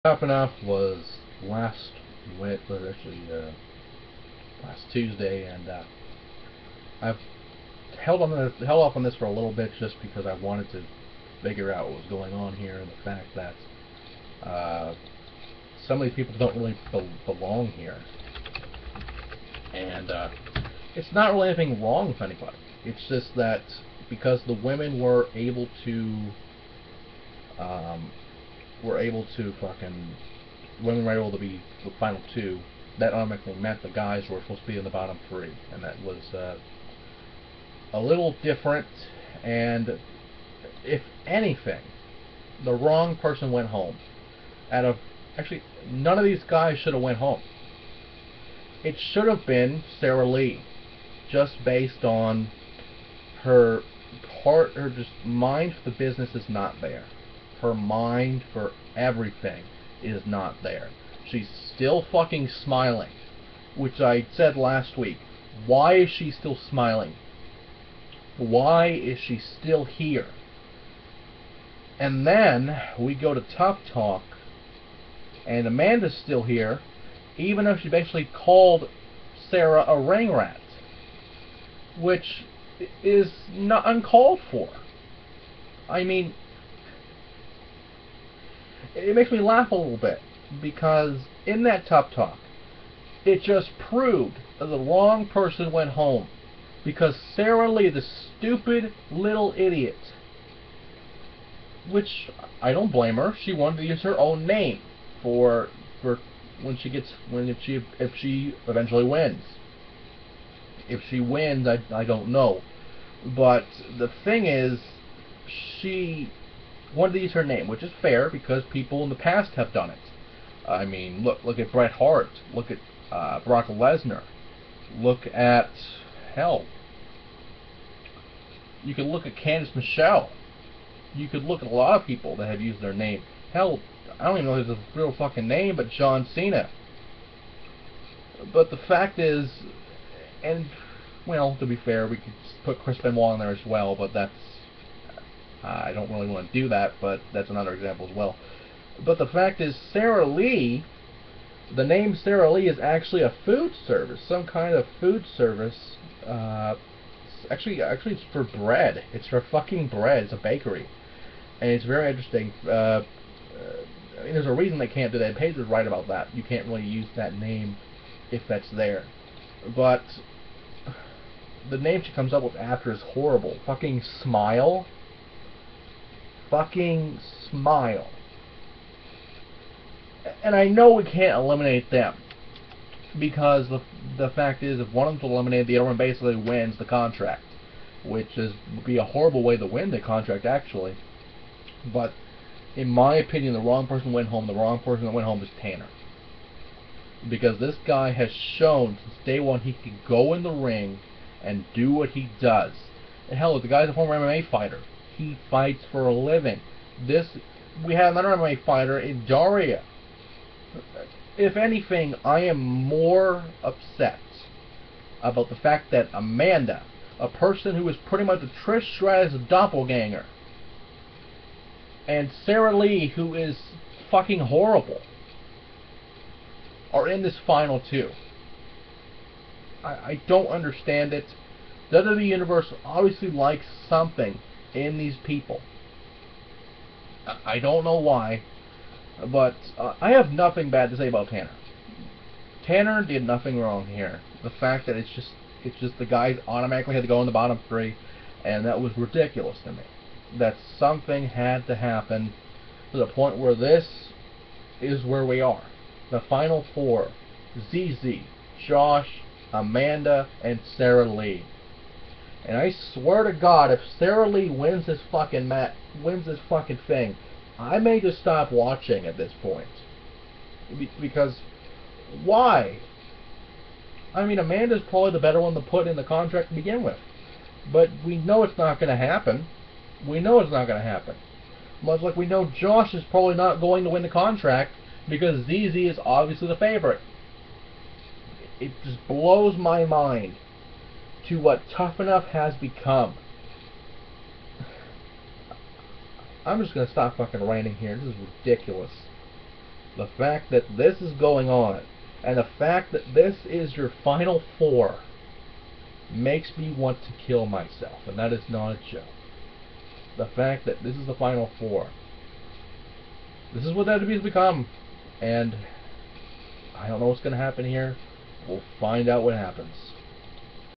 Tough Enough was actually last Tuesday, and I've held off on this for a little bit just because I wanted to figure out what was going on here, and the fact that some of these people don't really belong here, and it's not really anything wrong with anybody. It's just that because the women women were able to be the final two, that automatically meant the guys were supposed to be in the bottom three, and that was a little different. And if anything, the wrong person went home. Actually, none of these guys should have went home. It should have been Sarah Lee, just based on her just mind for the business is not there. Her mind for everything is not there. She's still fucking smiling, which I said last week. Why is she still smiling? Why is she still here? And then we go to Tough Talk, and Amanda's still here, even though she basically called Sarah a ring rat, which is not uncalled for. I mean, it makes me laugh a little bit, because in that Tough Talk, it just proved that the wrong person went home, because Sarah Lee, the stupid little idiot, which I don't blame her, she wanted to use her own name for if she eventually wins. If she wins, I don't know, but the thing is, she wanted to use her name, which is fair because people in the past have done it. I mean, look at Bret Hart, look at Brock Lesnar, look at, hell, you could look at Candice Michelle. You could look at a lot of people that have used their name. Hell, I don't even know if it's a real fucking name, but John Cena. But the fact is, and, well, to be fair, we could put Chris Benoit in there as well, but that's, I don't really want to do that, but that's another example as well. But the fact is, Sarah Lee, the name Sarah Lee is actually a food service, some kind of food service. Actually, it's for bread. It's for fucking bread. It's a bakery, and it's very interesting. I mean, there's a reason they can't do that. Paige was right about that. You can't really use that name if that's there. But the name she comes up with after is horrible. Fucking Smile. Fucking Smile. And I know we can't eliminate them, because the fact is, if one of them's eliminated, the other one basically wins the contract, which would be a horrible way to win the contract, actually. But in my opinion, the wrong person went home. The wrong person that went home is Tanner, because this guy has shown since day one he can go in the ring and do what he does. And hell, the guy's a former MMA fighter. He fights for a living. We have another MMA fighter in Daria. If anything, I am more upset about the fact that Amanda, a person who is pretty much a Trish Stratus doppelganger, and Sarah Lee, who is fucking horrible, are in this final two. I don't understand it. WWE Universe obviously likes something in these people. I don't know why, but I have nothing bad to say about Tanner. Tanner did nothing wrong here. The fact that it's just the guys automatically had to go in the bottom three, and that was ridiculous to me. That something had to happen to the point where this is where we are. The final four: ZZ, Josh, Amanda, and Sarah Lee. And I swear to God, if Sarah Lee wins this fucking thing, I may just stop watching at this point. Because why? I mean, Amanda's probably the better one to put in the contract to begin with, but we know it's not going to happen. We know it's not going to happen. Much like we know Josh is probably not going to win the contract because ZZ is obviously the favorite. It just blows my mind to what Tough Enough has become. I'm just gonna stop fucking ranting here. This is ridiculous. The fact that this is going on, and the fact that this is your final four, makes me want to kill myself, and that is not a joke. The fact that this is the final four. This is what WWE has become, and I don't know what's going to happen here. We'll find out what happens.